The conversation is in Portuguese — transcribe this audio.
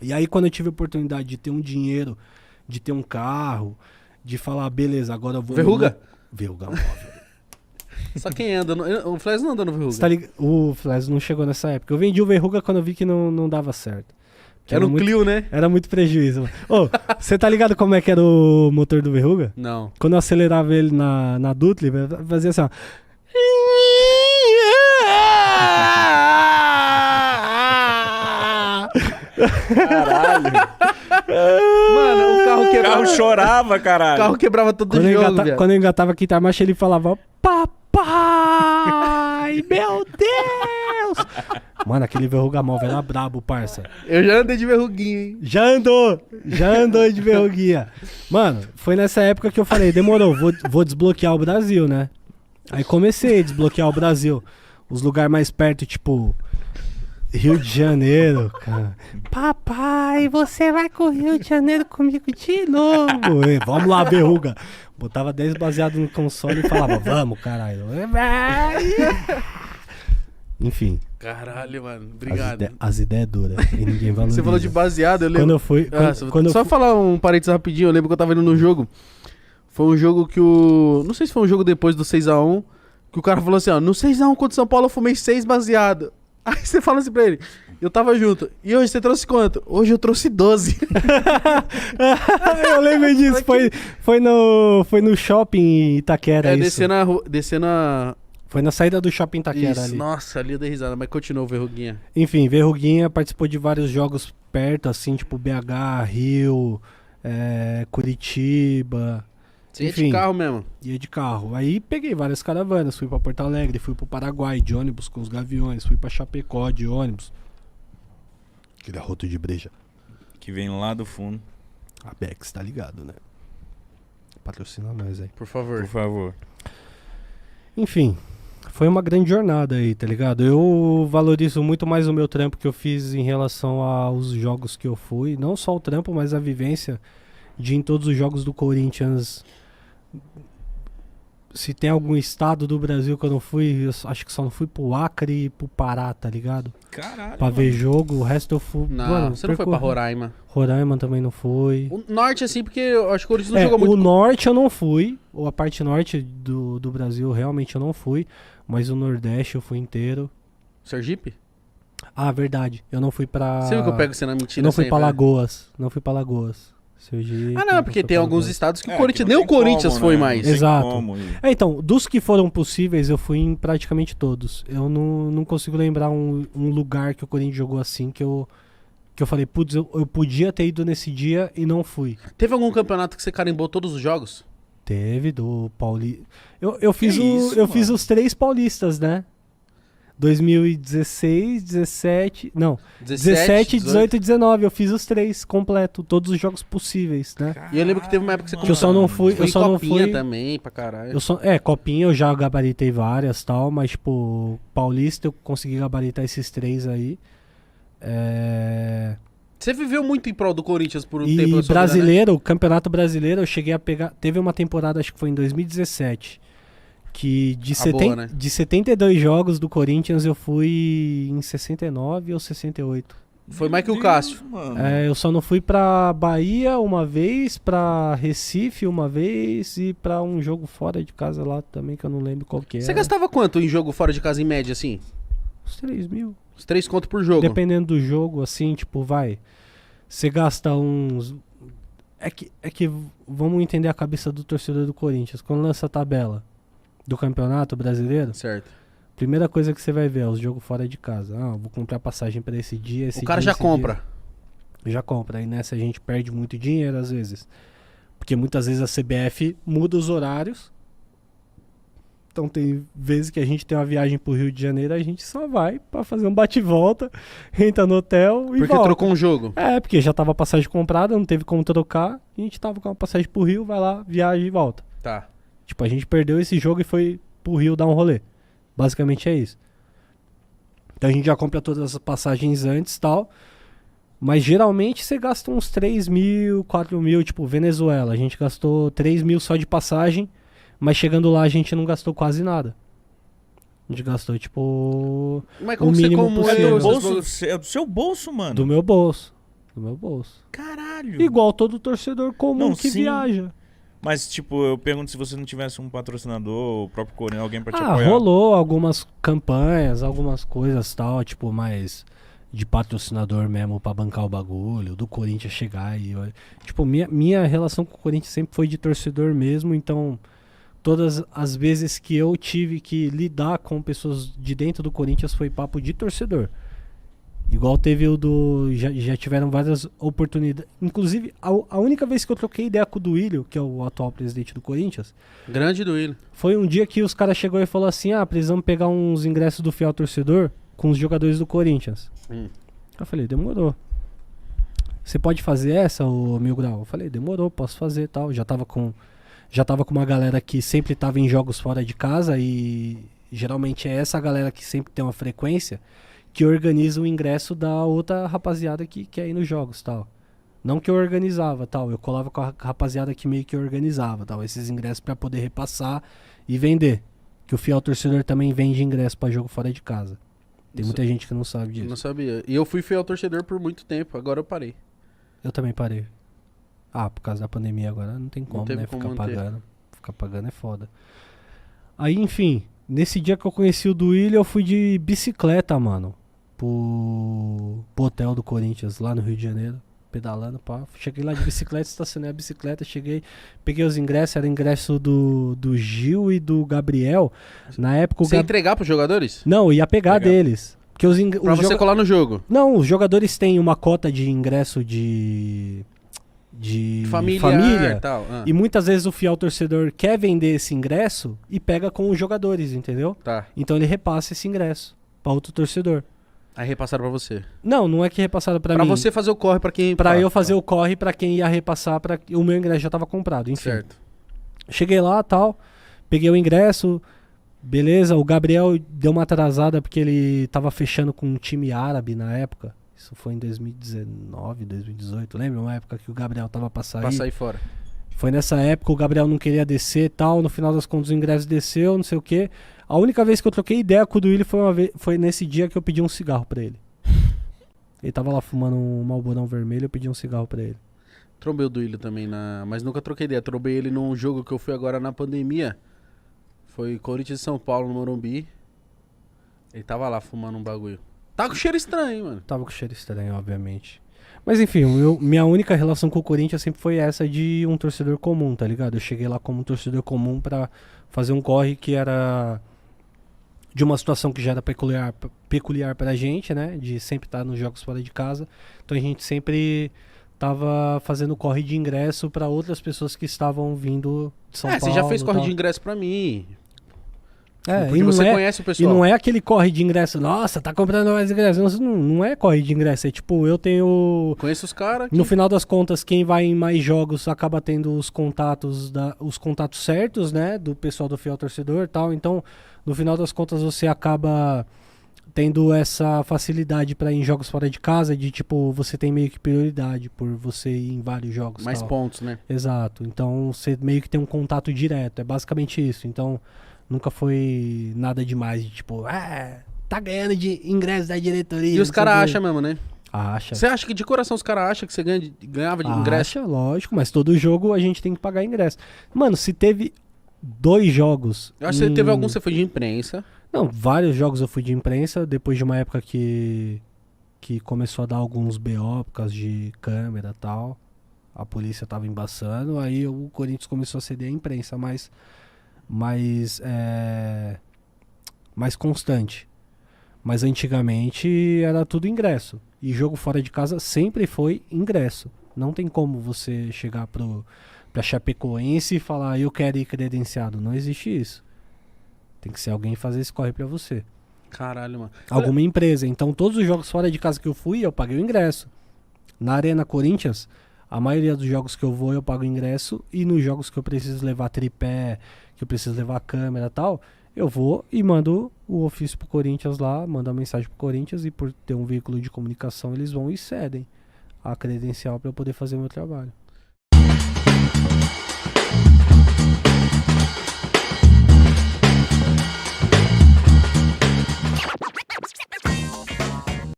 E aí quando eu tive a oportunidade de ter um dinheiro, de ter um carro, de falar, beleza, agora eu vou... Verruga? Verruga móvel. Só quem anda. O Flash não anda no Verruga. Você tá ligado? O Flash não chegou nessa época. Eu vendi o Verruga quando eu vi que não dava certo. Que Era um muito, Clio, né? Era muito prejuízo. Ô, você tá ligado como é que era o motor do Verruga? Não. Quando eu acelerava ele na Dutli, fazia assim, ó. Caralho. Mano, o carro O quebrava. carro chorava, O caralho. carro quebrava todo jogo, velho. Quando eu engatava a quinta marcha, ele falava, papai, meu Deus! Mano, aquele Verruga móvel era brabo, parça. Eu já andei de verruguinha, hein? Já andou de verruguinha. Mano, foi nessa época que eu falei, demorou, vou desbloquear o Brasil, né? Aí comecei a desbloquear o Brasil. Os lugares mais perto, tipo... Rio de Janeiro, cara. Papai, você vai com o Rio de Janeiro comigo de novo. Ei, vamos lá, Verruga. Botava 10 baseado no console e falava, vamos, caralho. Enfim. Caralho, mano. Obrigado. As ideias duras. E ninguém valoriza. Você falou de baseado, eu lembro. Quando eu fui... Só falar um parênteses rapidinho, eu lembro que eu tava indo no jogo. Foi um jogo que o... Não sei se foi um jogo depois do 6x1, que o cara falou assim, ó, no 6x1 contra o São Paulo eu fumei 6 baseado. Aí você fala assim pra ele, eu tava junto. E hoje você trouxe quanto? Hoje eu trouxe 12. Eu lembro disso. Foi no shopping Itaquera. É, isso. descendo a... Foi na saída do shopping Itaquera Isso, ali. nossa, ali eu dei risada, mas continuou, Verruguinha. Enfim, Verruguinha participou de vários jogos perto, assim, tipo BH, Rio, Curitiba. Você ia de Enfim, carro mesmo? ia de carro. Aí peguei várias caravanas, fui pra Porto Alegre, fui pro Paraguai de ônibus com os Gaviões, fui pra Chapecó de ônibus. Aquele arroto de breja. Que vem lá do fundo. A Bex, tá ligado, né? Patrocina nós aí. Por favor. Por favor. Enfim, foi uma grande jornada aí, tá ligado? Eu valorizo muito mais o meu trampo que eu fiz em relação aos jogos que eu fui. Não só o trampo, mas a vivência de em todos os jogos do Corinthians. Se tem algum estado do Brasil que eu não fui, eu acho que só não fui pro Acre e pro Pará, tá ligado? Caralho. Pra ver jogo, o resto eu fui... Não, mano, você não foi pra Roraima. Roraima também não foi. O norte, assim, porque eu acho que o Corinthians não jogou muito. O norte eu não fui, ou a parte norte do Brasil realmente eu não fui, mas o nordeste eu fui inteiro. Sergipe? Ah, verdade, eu não fui pra... Você viu que eu pego você na mentira Eu não fui sempre, pra né? Lagoas, não fui pra Lagoas. Sergipe, Ah, não, porque fui tem pra alguns Lagoas. estados que o É, Corinthians... que Nem não o tem Corinthians como, foi né? mais. Não tem Exato. como ir. Então, dos que foram possíveis, eu fui em praticamente todos. Eu não consigo lembrar um lugar que o Corinthians jogou assim que eu falei, putz, eu podia ter ido nesse dia e não fui. Teve algum campeonato que você carimbou todos os jogos? Teve, do Paulista. Eu fiz isso, fiz mano? os 3 paulistas, né? 2016, 17... Não, 17, 18 e 19. Eu fiz os 3 completo, todos os jogos possíveis, né? E eu lembro que teve uma época que você Que eu só não fui... Foi Eu em só não copinha fui... também, pra caralho. Copinha eu já gabaritei várias e tal, mas, tipo, Paulista eu consegui gabaritar esses 3 aí. Você viveu muito em prol do Corinthians por um E tempo da sua brasileiro, o Campeonato Brasileiro, eu cheguei a pegar... Teve uma temporada, acho que foi em 2017, que boa, né? de 72 jogos do Corinthians eu fui em 69 ou 68. vida, né? Foi mais que o Cássio. Mano. Eu só não fui pra Bahia uma vez, pra Recife uma vez e pra um jogo fora de casa lá também, que eu não lembro qual que era. Você gastava quanto em jogo fora de casa em média, assim? Uns 3 mil. Uns 3 conto por jogo. Dependendo do jogo, assim, tipo, vai. Você gasta uns... É que vamos entender a cabeça do torcedor do Corinthians. Quando lança a tabela do Campeonato Brasileiro, Certo. primeira coisa que você vai ver é os jogos fora de casa. Ah, vou comprar passagem pra esse dia, esse O cara dia, já esse compra. dia. Já compra. Aí nessa a gente perde muito dinheiro às vezes. Porque muitas vezes a CBF muda os horários. Então tem vezes que a gente tem uma viagem pro Rio de Janeiro, a gente só vai pra fazer um bate-volta, entra no hotel e Porque volta. trocou um jogo. Porque já tava a passagem comprada, não teve como trocar. A gente tava com uma passagem pro Rio, vai lá, viaja e volta. Tá. Tipo, a gente perdeu esse jogo e foi pro Rio dar um rolê. Basicamente é isso. Então a gente já compra todas as passagens antes e tal. Mas geralmente você gasta uns 3 mil, 4 mil, tipo Venezuela. A gente gastou 3 mil só de passagem, mas chegando lá a gente não gastou quase nada. A gente gastou, tipo, Mas o como você mínimo como possível. É do seus bolso, jogos- é do seu bolso, mano. do meu bolso. do meu bolso. Caralho! Igual todo torcedor comum Não, que sim. viaja. Mas, tipo, eu pergunto se você não tivesse um patrocinador, o próprio Corinthians, alguém pra te Ah, apoiar. rolou algumas campanhas, algumas coisas tal, tipo, mais de patrocinador mesmo pra bancar o bagulho, do Corinthians chegar e... Tipo, minha relação com o Corinthians sempre foi de torcedor mesmo, então todas as vezes que eu tive que lidar com pessoas de dentro do Corinthians foi papo de torcedor. Igual teve o do... Já tiveram várias oportunidades. Inclusive, a única vez que eu troquei ideia com o Duílio, que é o atual presidente do Corinthians, Grande do Willian. foi um dia que os caras chegou e falou assim: ah, precisamos pegar uns ingressos do fiel torcedor com os jogadores do Corinthians. Eu falei, demorou. Você pode fazer essa, ô Mil Grau? Eu falei, demorou, posso fazer e tal. Já tava com uma galera que sempre tava em jogos fora de casa e geralmente é essa galera que sempre tem uma frequência que organiza o ingresso da outra rapaziada que quer ir nos jogos, tal. Não que eu organizava, tal. Eu colava com a rapaziada que meio que organizava, tal. Esses ingressos pra poder repassar e vender. Que o fiel torcedor também vende ingresso pra jogo fora de casa. Tem muita gente que não sabe disso. Não sabia. E eu fui fiel torcedor por muito tempo, agora eu parei. Eu também parei. Ah, por causa da pandemia agora não tem como, teve né? como Ficar manter. pagando. Ficar pagando é foda. Aí, enfim, nesse dia que eu conheci o Duílio, eu fui de bicicleta, mano. Pro hotel do Corinthians, lá no Rio de Janeiro. Pedalando, pá. Cheguei lá de bicicleta, estacionei a bicicleta, cheguei, peguei os ingressos, era ingresso do Gil e do Gabriel. Na época o Você ia entregar pros jogadores? Não, ia pegar Legal. deles. Porque Pra você colar no jogo. Não, os jogadores têm uma cota de ingresso de Familiar e tal. E muitas vezes o fiel torcedor quer vender esse ingresso e pega com os jogadores, entendeu? Tá. Então ele repassa esse ingresso pra outro torcedor. Aí repassaram pra você. Não é que repassaram pra Pra mim. você fazer o corre pra quem... Pra eu fazer o corre pra quem ia repassar, o meu ingresso já tava comprado, enfim. Certo. Cheguei lá, tal, peguei o ingresso, beleza, o Gabriel deu uma atrasada porque ele tava fechando com um time árabe na época. Isso foi em 2019, 2018, lembra? Uma época que o Gabriel tava pra sair. Pra sair fora. Foi nessa época, o Gabriel não queria descer e tal, no final das contas o ingresso desceu, não sei o quê. A única vez que eu troquei ideia com o Duílio foi nesse dia que eu pedi um cigarro pra ele. Ele tava lá fumando um Marlborão vermelho, eu pedi um cigarro pra ele. Trombei o Duílio também, mas nunca troquei ideia. Trombei ele num jogo que eu fui agora na pandemia. Foi Corinthians e São Paulo, no Morumbi. Ele tava lá fumando um bagulho. Tá com cheiro estranho, hein, mano. Tava com cheiro estranho, obviamente. Mas enfim, minha única relação com o Corinthians sempre foi essa de um torcedor comum, tá ligado? Eu cheguei lá como um torcedor comum pra fazer um corre que era de uma situação que já era peculiar pra gente, né? De sempre estar nos jogos fora de casa. Então a gente sempre tava fazendo corre de ingresso pra outras pessoas que estavam vindo de São Paulo. Você já fez corre tal. de ingresso pra mim. É, Porque você conhece o E pessoal. não é aquele corre de ingresso, nossa, tá comprando mais ingresso. Não é corre de ingresso, é tipo, eu tenho... Conheço os caras. No final das contas, quem vai em mais jogos acaba tendo os contatos certos, né? Do pessoal do fiel torcedor e tal. Então, no final das contas, você acaba tendo essa facilidade pra ir em jogos fora de casa, de tipo, você tem meio que prioridade por você ir em vários jogos. Mais tal. pontos, né? Exato. Então, você meio que tem um contato direto. É basicamente isso. Então, nunca foi nada demais de tipo, tá ganhando de ingresso da diretoria. E os não sei caras o quê. acham mesmo, né? Acha. Você acha que de coração os caras acham que você ganhava de ingresso? Acha, lógico, mas todo jogo a gente tem que pagar ingresso. Mano, se teve 2 jogos... Eu acho que teve algum que você foi de imprensa. Não, vários jogos eu fui de imprensa, depois de uma época que começou a dar alguns BO por causa de câmera e tal. A polícia tava embaçando, aí o Corinthians começou a ceder a imprensa mais constante. Mas antigamente era tudo ingresso. E jogo fora de casa sempre foi ingresso. Não tem como você chegar pra Chapecoense e falar, eu quero ir credenciado. Não existe isso. Tem que ser alguém fazer esse corre pra você. Caralho, mano. Alguma empresa. Então todos os jogos fora de casa que eu fui, eu paguei o ingresso. Na Arena Corinthians, a maioria dos jogos que eu vou, eu pago o ingresso. E nos jogos que eu preciso levar tripé, que eu preciso levar câmera e tal, eu vou e mando o ofício pro Corinthians lá, mando a mensagem pro Corinthians e por ter um veículo de comunicação, eles vão e cedem a credencial pra eu poder fazer o meu trabalho.